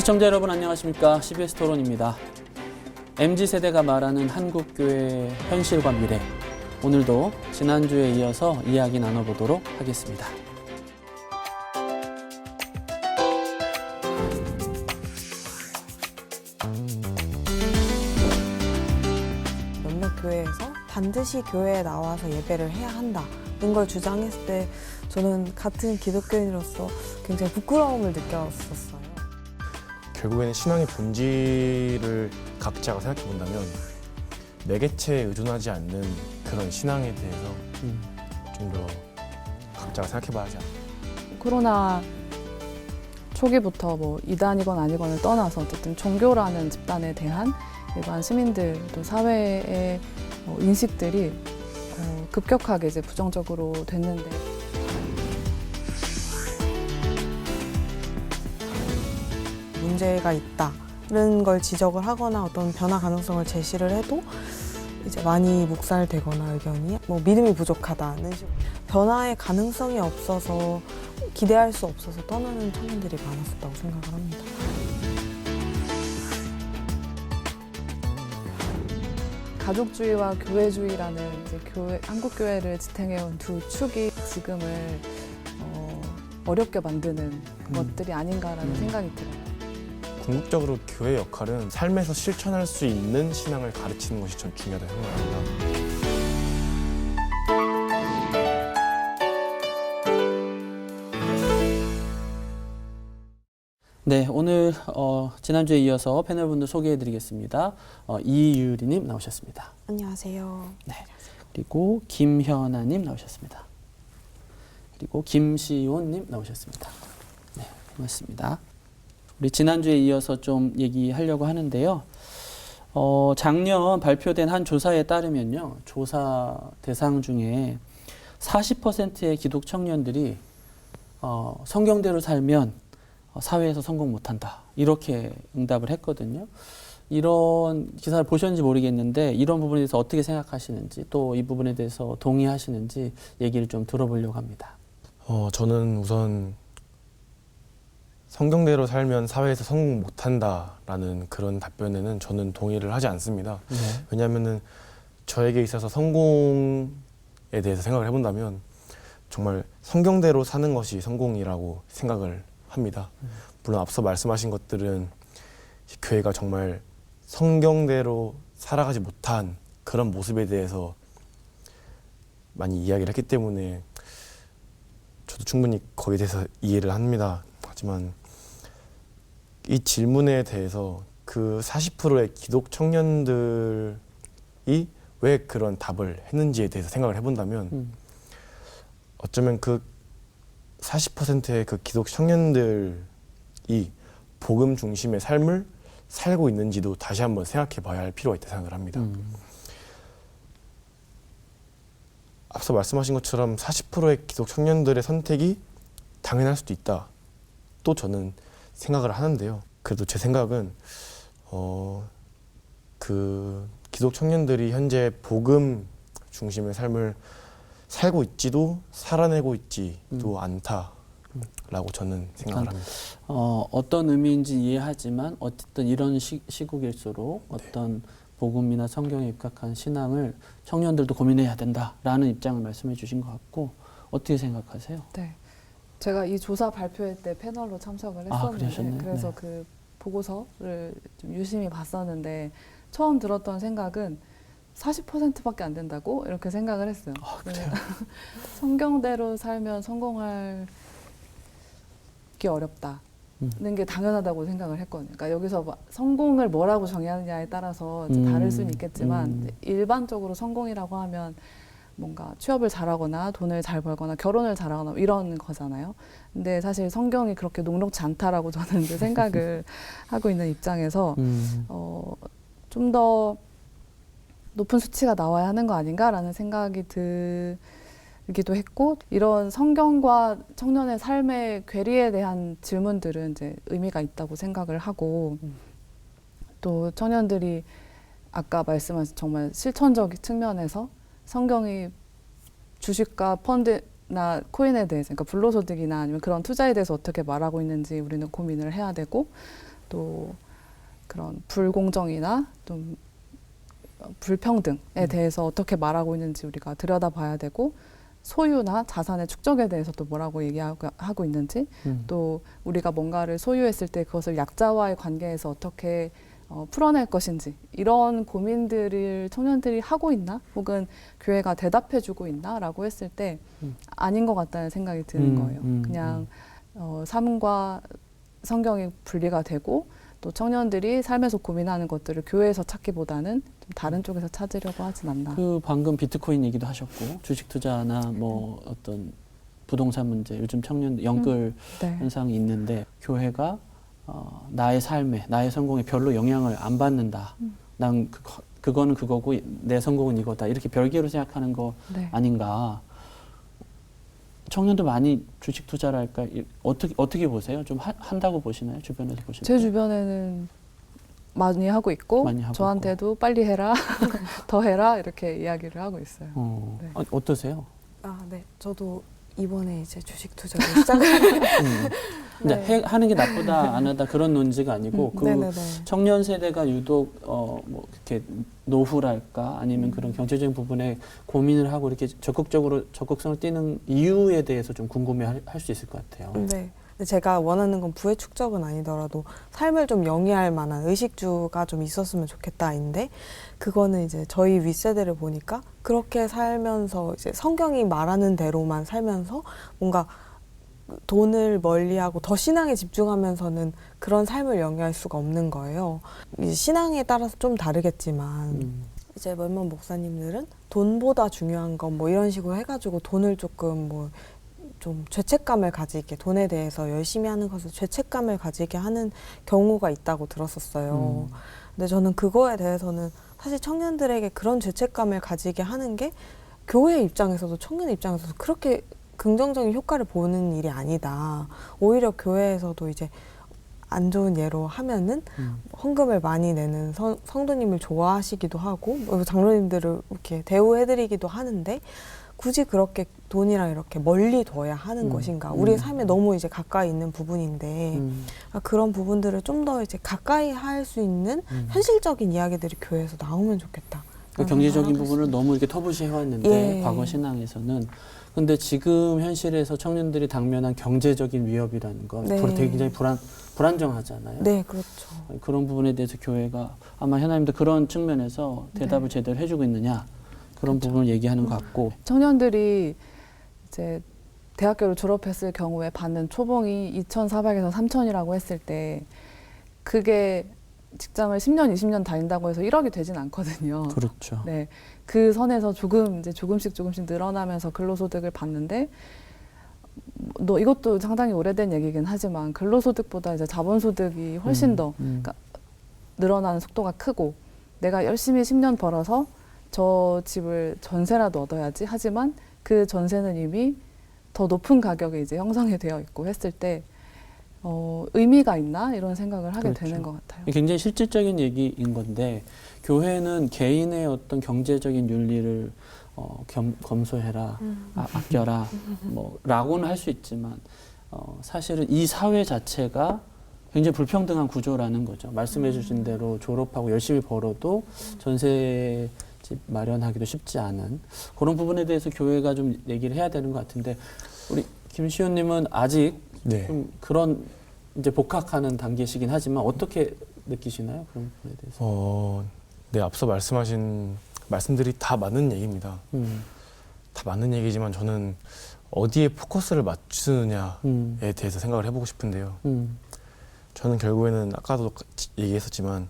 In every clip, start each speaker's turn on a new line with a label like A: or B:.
A: 시청자 여러분 안녕하십니까? CBS 토론입니다. MZ세대가 말하는 한국교회의 현실과 미래. 오늘도 지난주에 이어서 이야기 나눠보도록 하겠습니다.
B: 몇몇 교회에서 반드시 교회에 나와서 예배를 해야 한다는 걸 주장했을 때 저는 같은 기독교인으로서 굉장히 부끄러움을 느꼈었어요.
C: 결국에는 신앙의 본질을 각자가 생각해 본다면 매개체에 의존하지 않는 그런 신앙에 대해서 좀 더 각자가 생각해 봐야 하지 않나.
D: 코로나 초기부터 이단이건 아니건을 떠나서 어쨌든 종교라는 집단에 대한 일반 시민들 또 사회의 인식들이 급격하게 이제 부정적으로 됐는데
B: 문제가 있다는 걸 지적을 하거나 어떤 변화 가능성을 제시를 해도 이제 많이 묵살되거나 의견이 믿음이 부족하다는 식으로 변화의 가능성이 없어서 기대할 수 없어서 떠나는 청년들이 많았었다고 생각을 합니다.
D: 가족주의와 교회주의라는 이제 한국 교회를 지탱해온 두 축이 지금을 어렵게 만드는 것들이 아닌가라는 생각이 들어요.
C: 궁극적으로 교회의 역할은 삶에서 실천할 수 있는 신앙을 가르치는 것이 전 중요하다고 생각합니다.
A: 네, 오늘 지난주에 이어서 패널분들 소개해드리겠습니다. 이유리님 나오셨습니다.
B: 안녕하세요.
A: 네, 그리고 김현아님 나오셨습니다. 그리고 김시온님 나오셨습니다. 네, 고맙습니다. 우리 지난주에 이어서 좀 얘기하려고 하는데요. 작년 발표된 한 조사에 따르면요. 조사 대상 중에 40%의 기독 청년들이 성경대로 살면 사회에서 성공 못한다. 이렇게 응답을 했거든요. 이런 기사를 보셨는지 모르겠는데 이런 부분에 대해서 어떻게 생각하시는지 또 이 부분에 대해서 동의하시는지 얘기를 좀 들어보려고 합니다.
C: 저는 우선 성경대로 살면 사회에서 성공 못한다라는 그런 답변에는 저는 동의를 하지 않습니다.
A: 네.
C: 왜냐하면은 저에게 있어서 성공에 대해서 생각을 해본다면 정말 성경대로 사는 것이 성공이라고 생각을 합니다. 물론 앞서 말씀하신 것들은 교회가 정말 성경대로 살아가지 못한 그런 모습에 대해서 많이 이야기를 했기 때문에 저도 충분히 거기에 대해서 이해를 합니다. 하지만 이 질문에 대해서 그 40%의 기독 청년들이 왜 그런 답을 했는지에 대해서 생각을 해본다면 어쩌면 그 40%의 그 기독 청년들이 복음 중심의 삶을 살고 있는지도 다시 한번 생각해 봐야 할 필요가 있다고 생각을 합니다. 앞서 말씀하신 것처럼 40%의 기독 청년들의 선택이 당연할 수도 있다. 또 저는 생각을 하는데요. 그래도 제 생각은 그 기독 청년들이 현재 복음 중심의 삶을 살고 있지도 살아내고 있지도 않다라고 저는 생각을 합니다.
A: 어떤 의미인지 이해하지만 어쨌든 이런 시국일수록 어떤 복음이나 성경에 입각한 신앙을 청년들도 고민해야 된다라는 입장을 말씀해 주신 것 같고 어떻게 생각하세요?
D: 네, 제가 이 조사 발표회 때 패널로 참석을 했었는데 그래서
A: 네.
D: 그 보고서를 좀 유심히 봤었는데 처음 들었던 생각은 40%밖에 안 된다고 이렇게 생각을 했어요.
A: 그래요?
D: 성경대로 살면 성공하기 어렵다는 게 당연하다고 생각을 했거든요. 그러니까 여기서 성공을 뭐라고 정의하느냐에 따라서 이제 다를 수는 있겠지만 일반적으로 성공이라고 하면 뭔가 취업을 잘하거나 돈을 잘 벌거나 결혼을 잘하거나 이런 거잖아요. 근데 사실 성경이 그렇게 녹록지 않다라고 저는 이제 생각을 하고 있는 입장에서 좀 더 높은 수치가 나와야 하는 거 아닌가라는 생각이 들기도 했고 이런 성경과 청년의 삶의 괴리에 대한 질문들은 이제 의미가 있다고 생각을 하고 또 청년들이 아까 말씀하신 정말 실천적인 측면에서 성경이 주식과 펀드나 코인에 대해서 그러니까 불로소득이나 아니면 그런 투자에 대해서 어떻게 말하고 있는지 우리는 고민을 해야 되고 또 그런 불공정이나 좀 불평등에 대해서 어떻게 말하고 있는지 우리가 들여다봐야 되고, 소유나 자산의 축적에 대해서 또 뭐라고 얘기하고 있는지, 또 우리가 뭔가를 소유했을 때 그것을 약자와의 관계에서 어떻게 풀어낼 것인지, 이런 고민들을 청년들이 하고 있나, 혹은 교회가 대답해주고 있나라고 했을 때 아닌 것 같다는 생각이 드는 거예요. 그냥 삶과 성경이 분리가 되고, 또 청년들이 삶에서 고민하는 것들을 교회에서 찾기보다는 좀 다른 쪽에서 찾으려고 하진 않나.
A: 그 방금 비트코인 얘기도 하셨고, 주식 투자나 뭐 어떤 부동산 문제, 요즘 청년 연끌
D: 네.
A: 현상이 있는데, 교회가 나의 삶에, 나의 성공에 별로 영향을 안 받는다. 난 그거는 그거고 내 성공은 이거다. 이렇게 별개로 생각하는 거
D: 네.
A: 아닌가. 청년도 많이 주식 투자를 할까? 어떻게 보세요? 좀 한다고 보시나요? 주변에서 보실 때?
D: 제 주변에는 많이 하고 있고,
A: 많이 하고
D: 저한테도 빨리 해라, 더 해라, 이렇게 이야기를 하고 있어요. 네.
A: 어떠세요?
B: 아, 네. 저도 이번에 이제 주식 투자를 시작을
A: 근데 하는 게 나쁘다 안 하다 그런 논지가 아니고 그
B: 네네네.
A: 청년 세대가 유독 뭐 이렇게 노후랄까 아니면 그런 경제적인 부분에 고민을 하고 이렇게 적극성을 띠는 이유에 대해서 좀 궁금해 할 수 있을 것 같아요.
B: 네. 근데 제가 원하는 건 부의 축적은 아니더라도 삶을 좀 영위할 만한 의식주가 좀 있었으면 좋겠다인데, 그거는 이제 저희 윗세대를 보니까 그렇게 살면서 이제 성경이 말하는 대로만 살면서 뭔가 돈을 멀리하고 더 신앙에 집중하면서는 그런 삶을 영위할 수가 없는 거예요. 이제 신앙에 따라서 좀 다르겠지만 이제 몇몇 목사님들은 돈보다 중요한 건 뭐 이런 식으로 해가지고 돈을 조금 뭐 좀 죄책감을 가지게, 돈에 대해서 열심히 하는 것을 죄책감을 가지게 하는 경우가 있다고 들었었어요. 근데 저는 그거에 대해서는 사실 청년들에게 그런 죄책감을 가지게 하는 게 교회 입장에서도 청년 입장에서도 그렇게 긍정적인 효과를 보는 일이 아니다. 오히려 교회에서도 이제 안 좋은 예로 하면은 헌금을 많이 내는 성도님을 좋아하시기도 하고, 장로님들을 이렇게 대우해드리기도 하는데, 굳이 그렇게 돈이랑 이렇게 멀리 둬야 하는 것인가? 우리의 삶에 너무 이제 가까이 있는 부분인데, 그런 부분들을 좀 더 이제 가까이 할 수 있는 현실적인 이야기들이 교회에서 나오면 좋겠다.
A: 그 경제적인 부분을 너무 이렇게 터부시해 왔는데 과거 신앙에서는. 근데 지금 현실에서 청년들이 당면한 경제적인 위협이라는 건 되게 굉장히 불안정하잖아요.
B: 네, 그렇죠.
A: 그런 부분에 대해서 교회가 아마 현아님도 그런 측면에서 대답을 제대로 해주고 있느냐, 그런 부분을 얘기하는 것 같고.
D: 청년들이 이제 대학교를 졸업했을 경우에 받는 초봉이 2,400에서 3,000이라고 했을 때, 그게 직장을 10년, 20년 다닌다고 해서 1억이 되진 않거든요.
A: 그렇죠.
D: 네, 그 선에서 조금씩 늘어나면서 근로소득을 받는데, 이것도 상당히 오래된 얘기긴 하지만 근로소득보다 이제 자본소득이 훨씬 더 그러니까 늘어나는 속도가 크고, 내가 열심히 10년 벌어서 저 집을 전세라도 얻어야지, 하지만 그 전세는 이미 더 높은 가격에 이제 형성이 되어 있고 했을 때 의미가 있나, 이런 생각을 하게
A: 그렇죠.
D: 되는 것 같아요.
A: 굉장히 실질적인 얘기인 건데, 교회는 개인의 어떤 경제적인 윤리를 검소해라, 아껴라, 라고는 할 수 있지만 사실은 이 사회 자체가 굉장히 불평등한 구조라는 거죠. 말씀해 주신 대로 졸업하고 열심히 벌어도 전세 집 마련하기도 쉽지 않은 그런 부분에 대해서 교회가 좀 얘기를 해야 되는 것 같은데, 우리 김시훈님은 아직 좀 그런 이제 복학하는 단계시긴 하지만 어떻게 느끼시나요? 그런 부분에 대해서?
C: 네, 앞서 말씀하신 말씀들이 다 맞는 얘기입니다. 다 맞는 얘기지만 저는 어디에 포커스를 맞추느냐에 대해서 생각을 해보고 싶은데요. 저는 결국에는 아까도 얘기했었지만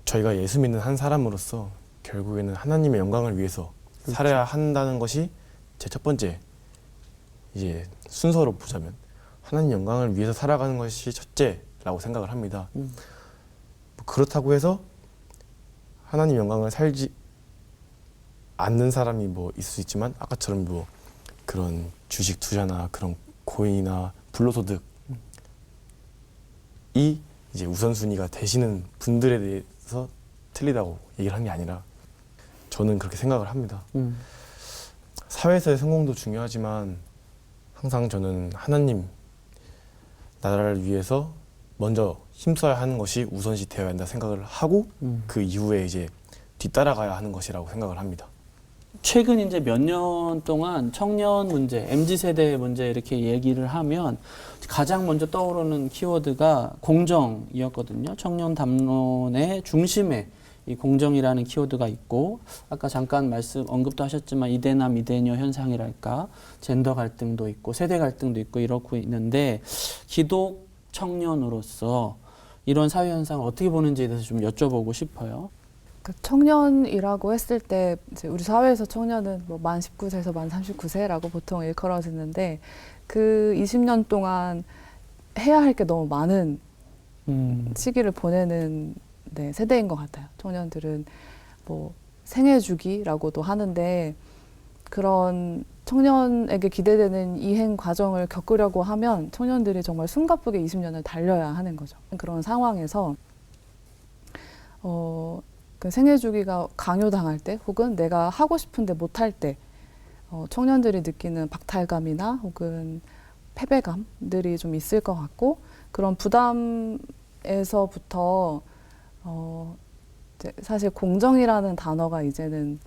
C: 저희가 예수 믿는 한 사람으로서 결국에는 하나님의 영광을 위해서 살아야 한다는 것이 제 첫 번째 이제 순서로 보자면 하나님 영광을 위해서 살아가는 것이 첫째라고 생각을 합니다. 그렇다고 해서 하나님 영광을 살지 않는 사람이 뭐 있을 수 있지만, 아까처럼 뭐 그런 주식 투자나 그런 코인이나 불로소득이 이제 우선순위가 되시는 분들에 대해서 틀리다고 얘기를 하는 게 아니라, 저는 그렇게 생각을 합니다. 사회에서의 성공도 중요하지만 항상 저는 하나님 나라를 위해서 먼저 힘써야 하는 것이 우선시 되어야 한다 생각을 하고 그 이후에 이제 뒤따라가야 하는 것이라고 생각을 합니다.
A: 최근 이제 몇 년 동안 청년 문제, MZ세대 문제 이렇게 얘기를 하면 가장 먼저 떠오르는 키워드가 공정이었거든요. 청년 담론의 중심에 이 공정이라는 키워드가 있고, 아까 잠깐 언급도 하셨지만 이대남 이대녀 현상이랄까, 젠더 갈등도 있고 세대 갈등도 있고 이렇고 있는데, 기독 청년으로서 이런 사회 현상을 어떻게 보는지에 대해서 좀 여쭤보고 싶어요.
D: 그 청년이라고 했을 때 이제 우리 사회에서 청년은 뭐 만 19세에서 만 39세라고 보통 일컬어지는데, 그 20년 동안 해야 할 게 너무 많은 시기를 보내는 세대인 것 같아요. 청년들은 뭐 생애주기라고도 하는데, 그런 청년에게 기대되는 이행 과정을 겪으려고 하면 청년들이 정말 숨가쁘게 20년을 달려야 하는 거죠. 그런 상황에서 그 생애주기가 강요당할 때, 혹은 내가 하고 싶은데 못할 때 청년들이 느끼는 박탈감이나 혹은 패배감들이 좀 있을 것 같고, 그런 부담에서부터 이제 사실 공정이라는 단어가 이제는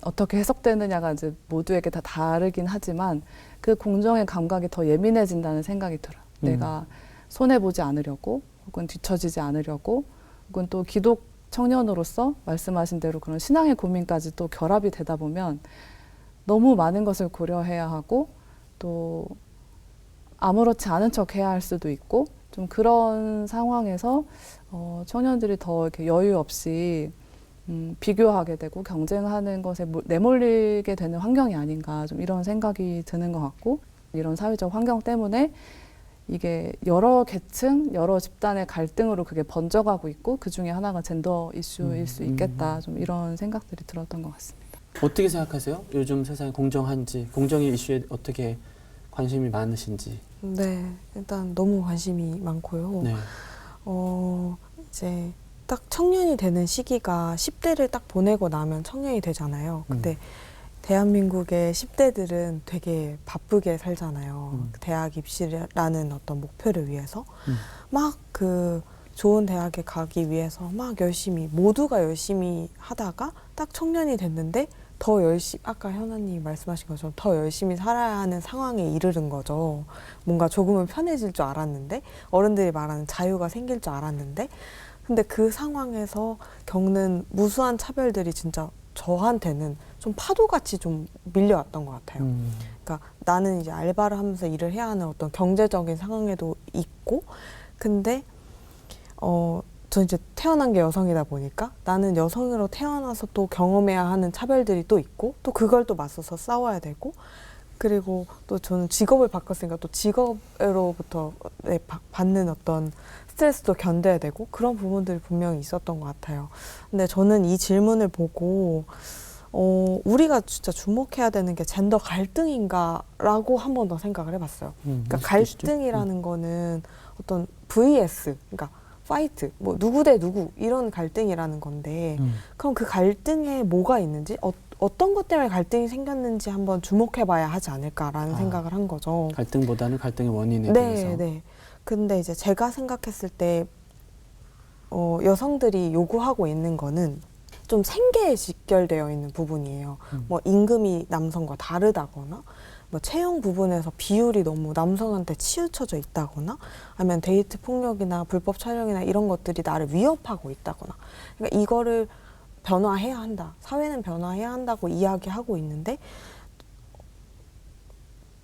D: 어떻게 해석되느냐가 이제 모두에게 다 다르긴 하지만, 그 공정의 감각이 더 예민해진다는 생각이 들어요. 내가 손해보지 않으려고, 혹은 뒤처지지 않으려고, 혹은 또 기독 청년으로서 말씀하신 대로 그런 신앙의 고민까지 또 결합이 되다 보면 너무 많은 것을 고려해야 하고, 또 아무렇지 않은 척 해야 할 수도 있고, 좀 그런 상황에서 청년들이 더 이렇게 여유 없이 비교하게 되고 경쟁하는 것에 내몰리게 되는 환경이 아닌가, 좀 이런 생각이 드는 것 같고, 이런 사회적 환경 때문에 이게 여러 계층, 여러 집단의 갈등으로 그게 번져가고 있고, 그 중에 하나가 젠더 이슈일 수 있겠다, 좀 이런 생각들이 들었던 것 같습니다.
A: 어떻게 생각하세요? 요즘 세상이 공정한지, 공정의 이슈에 어떻게 관심이 많으신지.
B: 네, 일단 너무 관심이 많고요.
A: 네.
B: 이제 딱 청년이 되는 시기가 10대를 딱 보내고 나면 청년이 되잖아요. 근데 대한민국의 10대들은 되게 바쁘게 살잖아요. 대학 입시라는 어떤 목표를 위해서 막 그 좋은 대학에 가기 위해서 막 열심히, 모두가 열심히 하다가 딱 청년이 됐는데 더 열심히, 아까 현아님 말씀하신 것처럼 더 열심히 살아야 하는 상황에 이르는 거죠. 뭔가 조금은 편해질 줄 알았는데, 어른들이 말하는 자유가 생길 줄 알았는데, 근데 그 상황에서 겪는 무수한 차별들이 진짜 저한테는 좀 파도같이 좀 밀려왔던 것 같아요. 그러니까 나는 이제 알바를 하면서 일을 해야 하는 어떤 경제적인 상황에도 있고, 근데 저 이제 태어난 게 여성이다 보니까 나는 여성으로 태어나서 또 경험해야 하는 차별들이 또 있고, 또 그걸 또 맞서서 싸워야 되고, 그리고 또 저는 직업을 바꿨으니까 또 직업으로부터 받는 어떤 스트레스도 견뎌야 되고, 그런 부분들이 분명히 있었던 것 같아요. 근데 저는 이 질문을 보고 우리가 진짜 주목해야 되는 게 젠더 갈등인가라고 한 번 더 생각을 해봤어요. 그러니까 갈등이라는 거는 어떤 vs, 그러니까 파이트, 뭐 누구 대 누구 이런 갈등이라는 건데, 그럼 그 갈등에 뭐가 있는지, 어떤 것 때문에 갈등이 생겼는지 한번 주목해봐야 하지 않을까라는 생각을 한 거죠.
A: 갈등보다는 갈등의 원인에 대해서.
B: 네. 근데 이제 제가 생각했을 때 여성들이 요구하고 있는 거는 좀 생계에 직결되어 있는 부분이에요. 뭐 임금이 남성과 다르다거나, 뭐 채용 부분에서 비율이 너무 남성한테 치우쳐져 있다거나, 아니면 데이트 폭력이나 불법 촬영이나 이런 것들이 나를 위협하고 있다거나, 그러니까 이거를 변화해야 한다, 사회는 변화해야 한다고 이야기하고 있는데,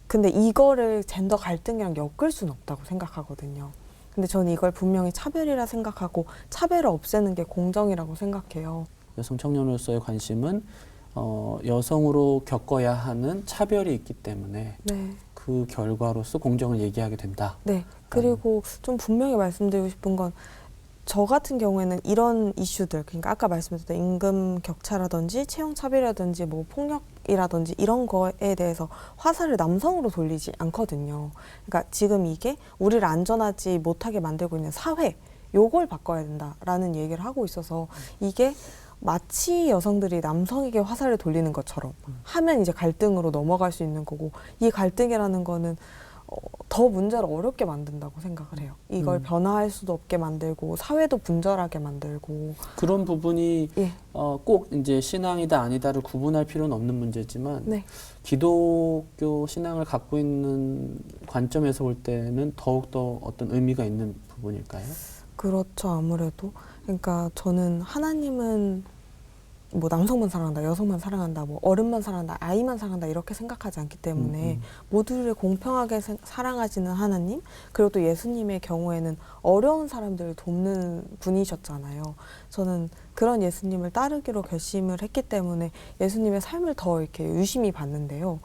B: 근데 이거를 젠더 갈등이랑 엮을 수는 없다고 생각하거든요. 근데 저는 이걸 분명히 차별이라 생각하고, 차별을 없애는 게 공정이라고 생각해요.
A: 여성 청년으로서의 관심은 여성으로 겪어야 하는 차별이 있기 때문에
B: 네.
A: 그 결과로서 공정을 얘기하게 된다.
B: 네. 그리고 좀 분명히 말씀드리고 싶은 건, 저 같은 경우에는 이런 이슈들, 그러니까 아까 말씀드렸던 임금 격차라든지 채용 차별이라든지 뭐 폭력이라든지 이런 거에 대해서 화살을 남성으로 돌리지 않거든요. 그러니까 지금 이게 우리를 안전하지 못하게 만들고 있는 사회, 요걸 바꿔야 된다라는 얘기를 하고 있어서, 이게 마치 여성들이 남성에게 화살을 돌리는 것처럼 하면 이제 갈등으로 넘어갈 수 있는 거고, 이 갈등이라는 거는 더 문제를 어렵게 만든다고 생각을 해요. 이걸 변화할 수도 없게 만들고 사회도 분절하게 만들고
A: 그런 부분이
B: 예.
A: 꼭 이제 신앙이다 아니다를 구분할 필요는 없는 문제지만
B: 네.
A: 기독교 신앙을 갖고 있는 관점에서 볼 때는 더욱더 어떤 의미가 있는 부분일까요?
B: 그렇죠. 아무래도 그러니까 저는 하나님은 뭐 남성만 사랑한다, 여성만 사랑한다, 뭐 어른만 사랑한다, 아이만 사랑한다 이렇게 생각하지 않기 때문에 모두를 공평하게 사랑하시는 하나님, 그리고 또 예수님의 경우에는 어려운 사람들을 돕는 분이셨잖아요. 저는 그런 예수님을 따르기로 결심을 했기 때문에 예수님의 삶을 더 이렇게 유심히 봤는데요.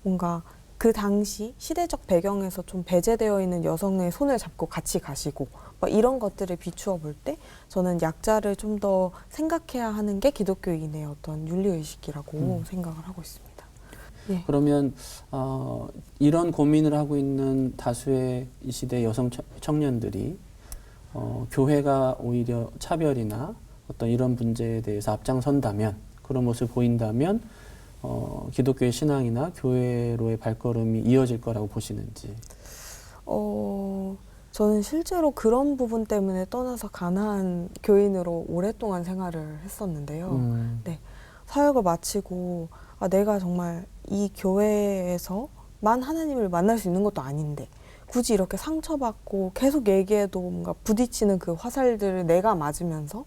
B: 뭔가 그 당시 시대적 배경에서 좀 배제되어 있는 여성의 손을 잡고 같이 가시고 막 이런 것들을 비추어 볼 때 저는 약자를 좀 더 생각해야 하는 게 기독교인의 어떤 윤리의식이라고 생각을 하고 있습니다. 예.
A: 그러면 이런 고민을 하고 있는 다수의 이 시대 여성 청년들이 교회가 오히려 차별이나 어떤 이런 문제에 대해서 앞장선다면, 그런 모습을 보인다면 기독교의 신앙이나 교회로의 발걸음이 이어질 거라고 보시는지.
B: 저는 실제로 그런 부분 때문에 떠나서 가나안 교인으로 오랫동안 생활을 했었는데요. 네, 사역을 마치고 내가 정말 이 교회에서만 하나님을 만날 수 있는 것도 아닌데 굳이 이렇게 상처받고 계속 얘기해도 뭔가 부딪히는 그 화살들을 내가 맞으면서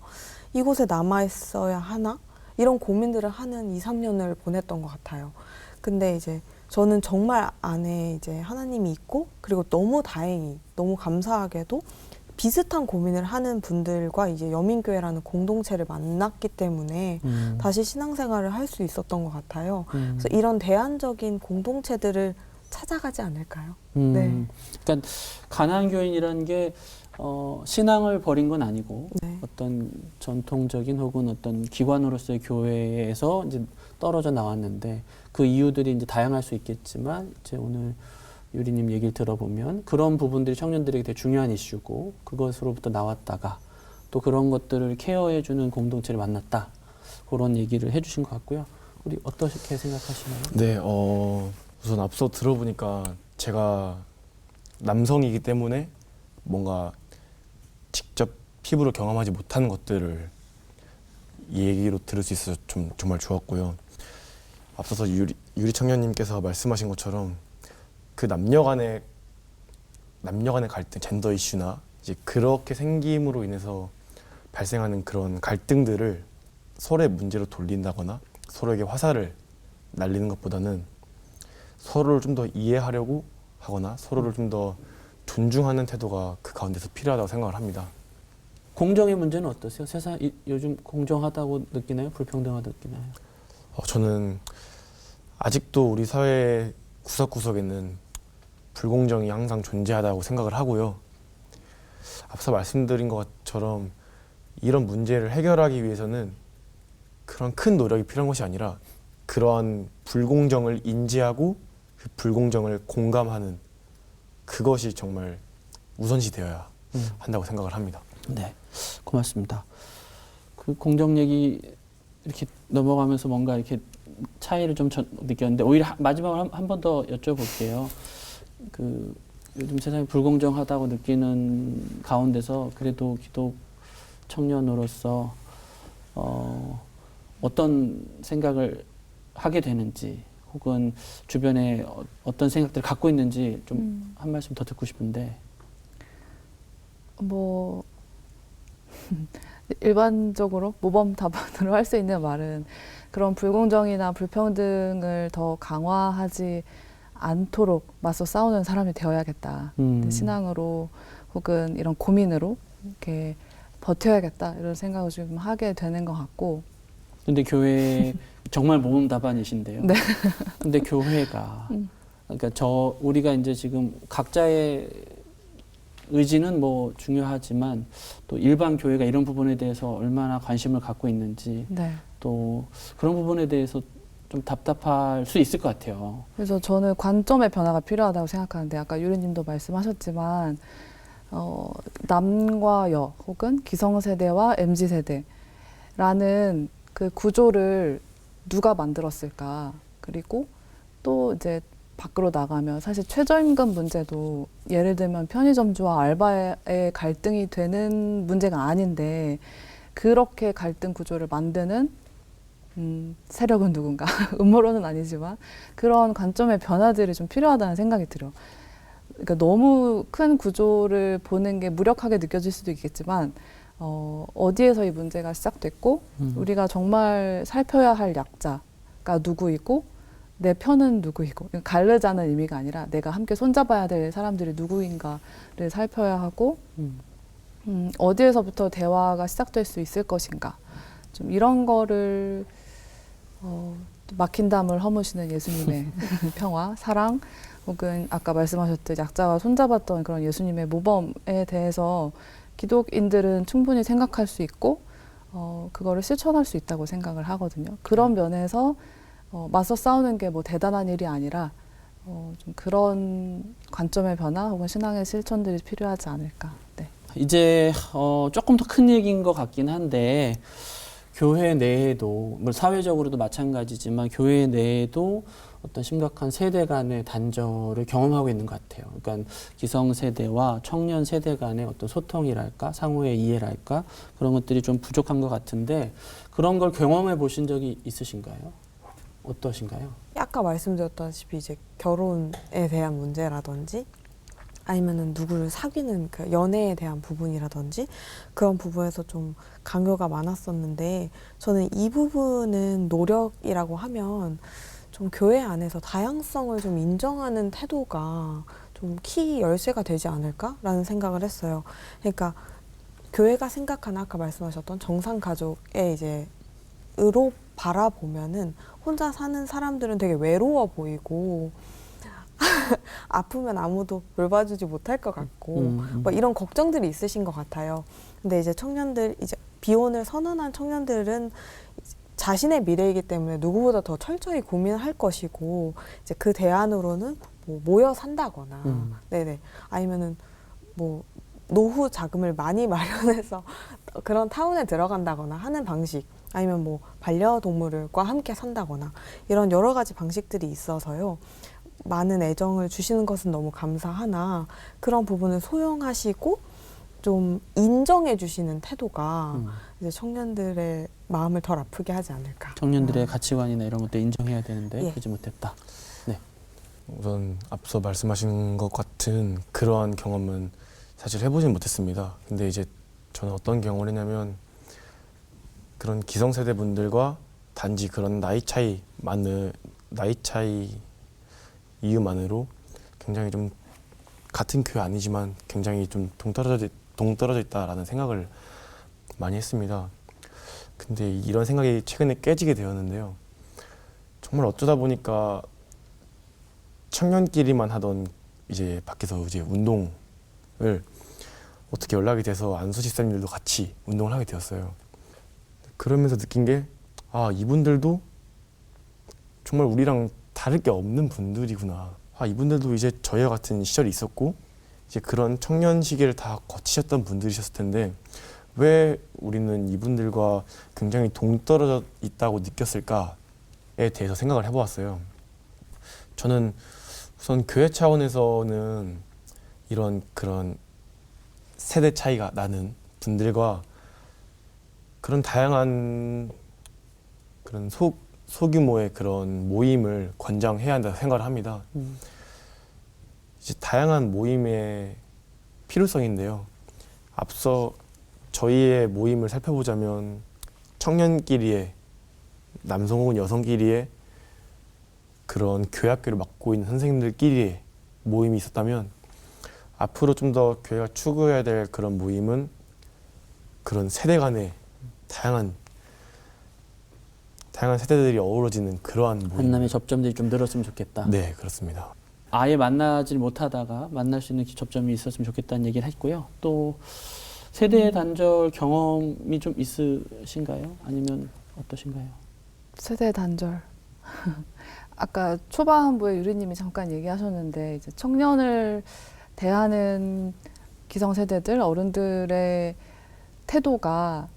B: 이곳에 남아있어야 하나? 이런 고민들을 하는 2, 3년을 보냈던 것 같아요. 근데 이제 저는 정말 안에 이제 하나님이 있고, 그리고 너무 다행히, 너무 감사하게도 비슷한 고민을 하는 분들과 이제 여민교회라는 공동체를 만났기 때문에 다시 신앙생활을 할 수 있었던 것 같아요. 그래서 이런 대안적인 공동체들을 찾아가지 않을까요? 네.
A: 그러니까 가나안 교인이라는 게 신앙을 버린 건 아니고
B: 네.
A: 어떤 전통적인 혹은 어떤 기관으로서의 교회에서 이제 떨어져 나왔는데 그 이유들이 이제 다양할 수 있겠지만 이제 오늘 유리님 얘기를 들어보면 그런 부분들이 청년들에게 되게 중요한 이슈고 그것으로부터 나왔다가 또 그런 것들을 케어해주는 공동체를 만났다. 그런 얘기를 해주신 것 같고요. 우리 어떻게 생각하시나요?
C: 네, 우선 앞서 들어보니까 제가 남성이기 때문에 뭔가 직접 피부로 경험하지 못한 것들을 이 얘기로 들을 수 있어서 정말 좋았고요. 앞서서 유리 청년님께서 말씀하신 것처럼 그 남녀 간의 갈등, 젠더 이슈나 이제 그렇게 생김으로 인해서 발생하는 그런 갈등들을 서로의 문제로 돌린다거나 서로에게 화살을 날리는 것보다는 서로를 좀 더 이해하려고 하거나 서로를 좀 더 존중하는 태도가 그 가운데서 필요하다고 생각을 합니다.
A: 공정의 문제는 어떠세요? 세상 요즘 공정하다고 느끼나요? 불평등하다고 느끼나요?
C: 저는 아직도 우리 사회 구석구석에는 불공정이 항상 존재하다고 생각을 하고요. 앞서 말씀드린 것처럼 이런 문제를 해결하기 위해서는 그런 큰 노력이 필요한 것이 아니라 그러한 불공정을 인지하고 그 불공정을 공감하는 그것이 정말 우선시 되어야 한다고 생각을 합니다.
A: 네, 고맙습니다. 그 공정 얘기 이렇게 넘어가면서 뭔가 이렇게 차이를 좀 느꼈는데 오히려 마지막으로 한 번 더 여쭤볼게요. 그 요즘 세상이 불공정하다고 느끼는 가운데서 그래도 기독 청년으로서 어떤 생각을 하게 되는지 혹은 주변에 어떤 생각들을 갖고 있는지 좀 한 말씀 더 듣고 싶은데.
D: 뭐 일반적으로 모범 답안으로 할 수 있는 말은 그런 불공정이나 불평등을 더 강화하지 않도록 맞서 싸우는 사람이 되어야겠다. 신앙으로 혹은 이런 고민으로 이렇게 버텨야겠다 이런 생각을 좀 하게 되는 것 같고.
A: 근데 교회 정말 모범 답안이신데요.
D: 네.
A: 근데 교회가 그러니까 우리가 이제 지금 각자의 의지는 뭐 중요하지만 또 일반 교회가 이런 부분에 대해서 얼마나 관심을 갖고 있는지
D: 네.
A: 또 그런 부분에 대해서 좀 답답할 수 있을 것 같아요.
D: 그래서 저는 관점의 변화가 필요하다고 생각하는데 아까 유리님도 말씀하셨지만 남과 여 혹은 기성세대와 MZ세대라는 그 구조를 누가 만들었을까? 그리고 또 이제 밖으로 나가면 사실 최저임금 문제도 예를 들면 편의점주와 알바의 갈등이 되는 문제가 아닌데 그렇게 갈등 구조를 만드는 세력은 누군가 음모론은 아니지만 그런 관점의 변화들이 좀 필요하다는 생각이 들어요. 그러니까 너무 큰 구조를 보는 게 무력하게 느껴질 수도 있겠지만 어디에서 이 문제가 시작됐고 우리가 정말 살펴야 할 약자가 누구이고 내 편은 누구이고 가르자는 의미가 아니라 내가 함께 손잡아야 될 사람들이 누구인가를 살펴야 하고 어디에서부터 대화가 시작될 수 있을 것인가 좀 이런 거를 막힌 담을 허무시는 예수님의 평화, 사랑 혹은 아까 말씀하셨듯 약자와 손잡았던 그런 예수님의 모범에 대해서 기독인들은 충분히 생각할 수 있고 그거를 실천할 수 있다고 생각을 하거든요. 그런 면에서 맞서 싸우는 게 뭐 대단한 일이 아니라 좀 그런 관점의 변화 혹은 신앙의 실천들이 필요하지 않을까. 네.
A: 이제 조금 더 큰 얘기인 것 같긴 한데 교회 내에도 뭐 사회적으로도 마찬가지지만 교회 내에도 어떤 심각한 세대 간의 단절을 경험하고 있는 것 같아요. 그러니까 기성세대와 청년 세대 간의 어떤 소통이랄까 상호의 이해랄까 그런 것들이 좀 부족한 것 같은데 그런 걸 경험해 보신 적이 있으신가요? 어떠신가요?
B: 아까 말씀드렸다시피 이제 결혼에 대한 문제라든지 아니면은 누구를 사귀는 그 연애에 대한 부분이라든지 그런 부분에서 좀 강요가 많았었는데 저는 이 부분은 노력이라고 하면 좀 교회 안에서 다양성을 좀 인정하는 태도가 좀 키 열쇠가 되지 않을까라는 생각을 했어요. 그러니까 교회가 생각하는 아까 말씀하셨던 정상 가족의 이제 으로 바라보면은 혼자 사는 사람들은 되게 외로워 보이고 아프면 아무도 돌봐주지 못할 것 같고 뭐 이런 걱정들이 있으신 것 같아요. 근데 이제 청년들 이제 비혼을 선언한 청년들은 자신의 미래이기 때문에 누구보다 더 철저히 고민할 것이고 이제 그 대안으로는 뭐 모여 산다거나 네네 아니면은 뭐 노후 자금을 많이 마련해서 그런 타운에 들어간다거나 하는 방식 아니면 뭐 반려동물과 함께 산다거나 이런 여러 가지 방식들이 있어서요. 많은 애정을 주시는 것은 너무 감사하나 그런 부분을 소용하시고 좀 인정해 주시는 태도가 이제 청년들의 마음을 덜 아프게 하지 않을까.
A: 청년들의 가치관이나 이런 것도 인정해야 되는데
B: 예.
A: 그러지 못했다. 네.
C: 우선 앞서 말씀하신 것 같은 그러한 경험은 사실 해보진 못했습니다. 근데 이제 저는 어떤 경험을 했냐면 그런 기성세대 분들과 단지 그런 나이 차이 이유만으로 굉장히 좀 같은 교회 아니지만 굉장히 좀 동떨어져 있다라는 생각을 많이 했습니다. 근데 이런 생각이 최근에 깨지게 되었는데요. 정말 어쩌다 보니까 청년끼리만 하던 이제 밖에서 이제 운동을 어떻게 연락이 돼서 안수 집사님들도 같이 운동을 하게 되었어요. 그러면서 느낀 게 이분들도 정말 우리랑 다를 게 없는 분들이구나. 이분들도 이제 저희와 같은 시절이 있었고 이제 그런 청년 시기를 다 거치셨던 분들이셨을 텐데 왜 우리는 이분들과 굉장히 동떨어져 있다고 느꼈을까에 대해서 생각을 해보았어요. 저는 우선 교회 차원에서는 이런 그런 세대 차이가 나는 분들과 그런 다양한 그런 소규모의 그런 모임을 권장해야 한다고 생각을 합니다. 이제 다양한 모임의 필요성인데요. 앞서 저희의 모임을 살펴보자면 청년끼리의 남성 혹은 여성끼리의 그런 교회학교를 맡고 있는 선생님들끼리의 모임이 있었다면 앞으로 좀 더 교회가 추구해야 될 그런 모임은 그런 세대 간의 다양한 세대들이 어우러지는 그러한 모임.
A: 만남의 접점들이 좀 늘었으면 좋겠다.
C: 네, 그렇습니다.
A: 아예 만나질 못하다가 만날 수 있는 접점이 있었으면 좋겠다는 얘기를 했고요. 또 세대 단절 경험이 좀 있으신가요? 아니면 어떠신가요?
D: 세대 단절. 아까 초반부에 유리님이 잠깐 얘기하셨는데 이제 청년을 대하는 기성세대들 어른들의 태도가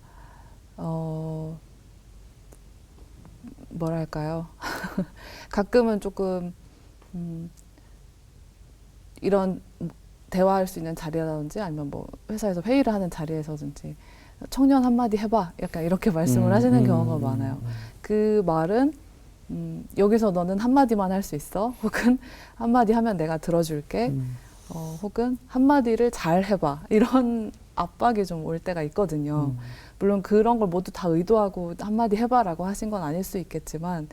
D: 뭐랄까요? 가끔은 조금 이런 대화할 수 있는 자리라든지 아니면 뭐 회사에서 회의를 하는 자리에서든지 청년 한마디 해봐 약간 이렇게 말씀을 하시는 경우가 많아요. 그 말은 여기서 너는 한마디만 할 수 있어. 혹은 한마디 하면 내가 들어줄게. 혹은 한마디를 잘 해봐. 이런 압박이 좀 올 때가 있거든요. 물론 그런 걸 모두 다 의도하고 한마디 해봐라고 하신 건 아닐 수 있겠지만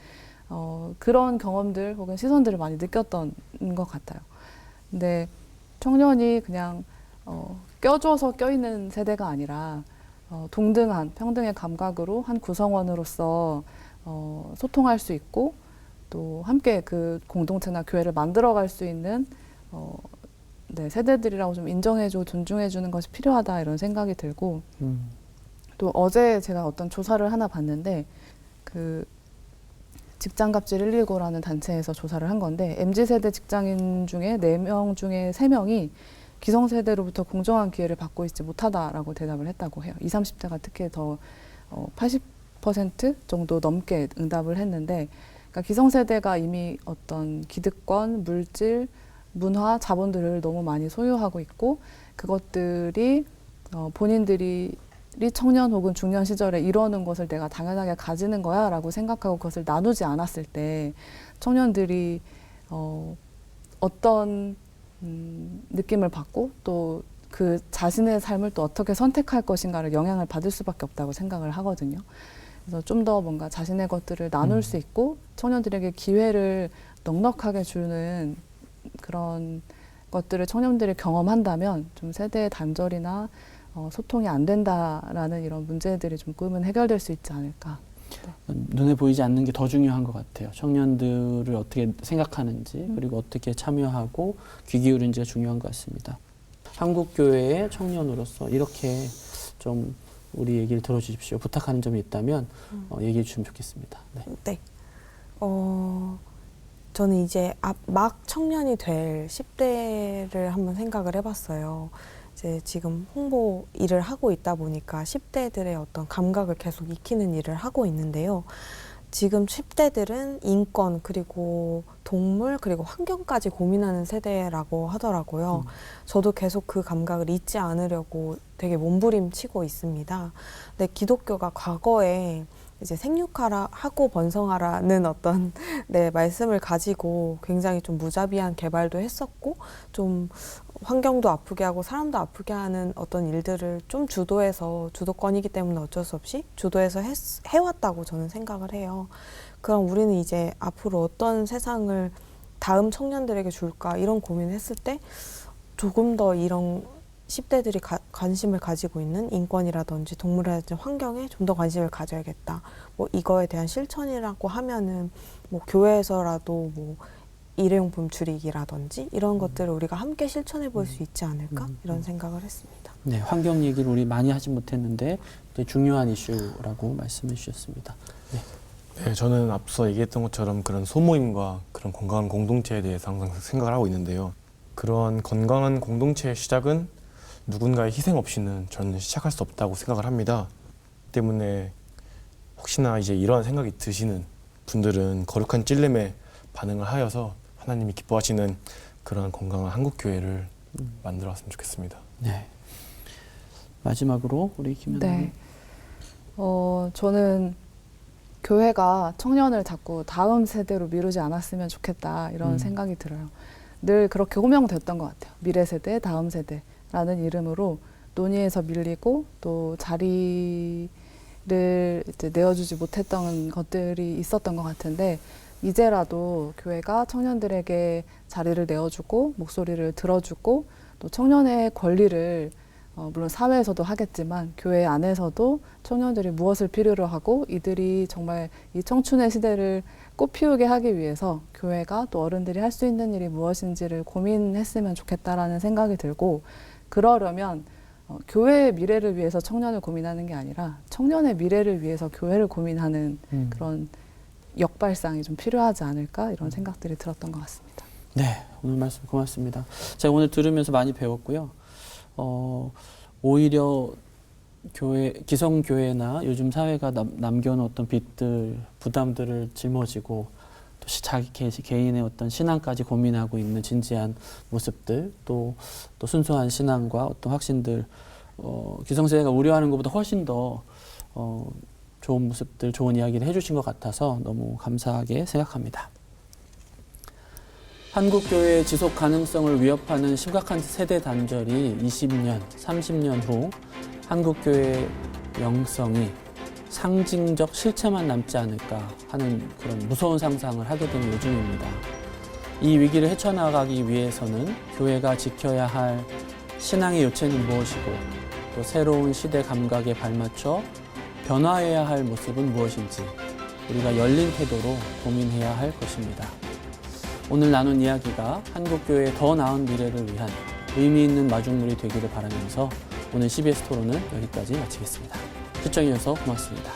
D: 그런 경험들 혹은 시선들을 많이 느꼈던 것 같아요. 근데 청년이 그냥 껴줘서 껴있는 세대가 아니라 동등한 평등의 감각으로 한 구성원으로서 소통할 수 있고 또 함께 그 공동체나 교회를 만들어갈 수 있는 네, 세대들이라고 좀 인정해주고 존중해주는 것이 필요하다 이런 생각이 들고 또 어제 제가 어떤 조사를 하나 봤는데 그 직장갑질 119라는 단체에서 조사를 한 건데 MZ세대 직장인 중에 4명 중에 3명이 기성세대로부터 공정한 기회를 받고 있지 못하다라고 대답을 했다고 해요. 20, 30대가 특히 더 80% 정도 넘게 응답을 했는데 그러니까 기성세대가 이미 어떤 기득권, 물질, 문화, 자본들을 너무 많이 소유하고 있고 그것들이 본인들이 청년 혹은 중년 시절에 이러는 것을 내가 당연하게 가지는 거야 라고 생각하고 그것을 나누지 않았을 때 청년들이 어떤 느낌을 받고 또 그 자신의 삶을 또 어떻게 선택할 것인가를 영향을 받을 수밖에 없다고 생각을 하거든요. 그래서 좀 더 뭔가 자신의 것들을 나눌 수 있고 청년들에게 기회를 넉넉하게 주는 그런 것들을 청년들이 경험한다면 좀 세대의 단절이나 소통이 안 된다라는 이런 문제들이 좀 꿈은 해결될 수 있지 않을까.
A: 눈에 보이지 않는 게 더 중요한 것 같아요. 청년들을 어떻게 생각하는지 그리고 어떻게 참여하고 귀 기울이는지가 중요한 것 같습니다. 한국교회의 청년으로서 이렇게 좀 우리 얘기를 들어주십시오. 부탁하는 점이 있다면 얘기해 주시면 좋겠습니다. 네.
B: 네. 저는 이제 막 청년이 될 10대를 한번 생각을 해봤어요. 이제 지금 홍보 일을 하고 있다 보니까 10대들의 어떤 감각을 계속 익히는 일을 하고 있는데요. 지금 10대들은 인권 그리고 동물 그리고 환경까지 고민하는 세대라고 하더라고요. 저도 계속 그 감각을 잊지 않으려고 되게 몸부림치고 있습니다. 근데 기독교가 과거에 이제 생육하라 하고 번성하라는 어떤 네, 말씀을 가지고 굉장히 좀 무자비한 개발도 했었고 좀 환경도 아프게 하고 사람도 아프게 하는 어떤 일들을 좀 주도해서 주도권이기 때문에 어쩔 수 없이 주도해서 해왔다고 저는 생각을 해요. 그럼 우리는 이제 앞으로 어떤 세상을 다음 청년들에게 줄까 이런 고민을 했을 때 조금 더 이런 10대들이 관심을 가지고 있는 인권이라든지 동물이라든지 환경에 좀 더 관심을 가져야겠다. 뭐 이거에 대한 실천이라고 하면은 뭐 교회에서라도 뭐 일회용품 줄이기라든지 이런 것들을 우리가 함께 실천해 볼 수 있지 않을까 이런 생각을 했습니다.
A: 네, 환경 얘기를 우리 많이 하지 못했는데 되게 중요한 이슈라고 말씀해 주셨습니다. 네.
C: 네, 저는 앞서 얘기했던 것처럼 그런 소모임과 그런 건강한 공동체에 대해서 항상 생각을 하고 있는데요. 그런 건강한 공동체의 시작은 누군가의 희생 없이는 저는 시작할 수 없다고 생각을 합니다. 때문에 혹시나 이제 이런 생각이 드시는 분들은 거룩한 찔림에 반응을 하여서 하나님이 기뻐하시는 그런 건강한 한국교회를 만들어왔으면 좋겠습니다.
A: 네. 마지막으로 우리 김연아님.
D: 네. 저는 교회가 청년을 자꾸 다음 세대로 미루지 않았으면 좋겠다 이런 생각이 들어요. 늘 그렇게 호명됐던 것 같아요. 미래 세대, 다음 세대라는 이름으로 논의에서 밀리고 또 자리를 이제 내어주지 못했던 것들이 있었던 것 같은데 이제라도 교회가 청년들에게 자리를 내어주고 목소리를 들어주고 또 청년의 권리를 물론 사회에서도 하겠지만 교회 안에서도 청년들이 무엇을 필요로 하고 이들이 정말 이 청춘의 시대를 꽃피우게 하기 위해서 교회가 또 어른들이 할 수 있는 일이 무엇인지를 고민했으면 좋겠다라는 생각이 들고 그러려면 교회의 미래를 위해서 청년을 고민하는 게 아니라 청년의 미래를 위해서 교회를 고민하는 그런 역발상이 좀 필요하지 않을까 이런 생각들이 들었던 것 같습니다.
A: 네, 오늘 말씀 고맙습니다. 제가 오늘 들으면서 많이 배웠고요. 오히려 기성교회나 요즘 사회가 남겨놓은 어떤 빚들, 부담들을 짊어지고 또 자기 개인의 어떤 신앙까지 고민하고 있는 진지한 모습들, 또 순수한 신앙과 어떤 확신들, 기성세대가 우려하는 것보다 훨씬 더 좋은 모습들, 좋은 이야기를 해주신 것 같아서 너무 감사하게 생각합니다. 한국교회의 지속 가능성을 위협하는 심각한 세대 단절이 20년, 30년 후 한국교회의 영성이 상징적 실체만 남지 않을까 하는 그런 무서운 상상을 하게 되는 요즘입니다. 이 위기를 헤쳐나가기 위해서는 교회가 지켜야 할 신앙의 요체는 무엇이고 또 새로운 시대 감각에 발맞춰 변화해야 할 모습은 무엇인지 우리가 열린 태도로 고민해야 할 것입니다. 오늘 나눈 이야기가 한국교회의 더 나은 미래를 위한 의미 있는 마중물이 되기를 바라면서 오늘 CBS 토론은 여기까지 마치겠습니다. 시청해 주셔서 고맙습니다.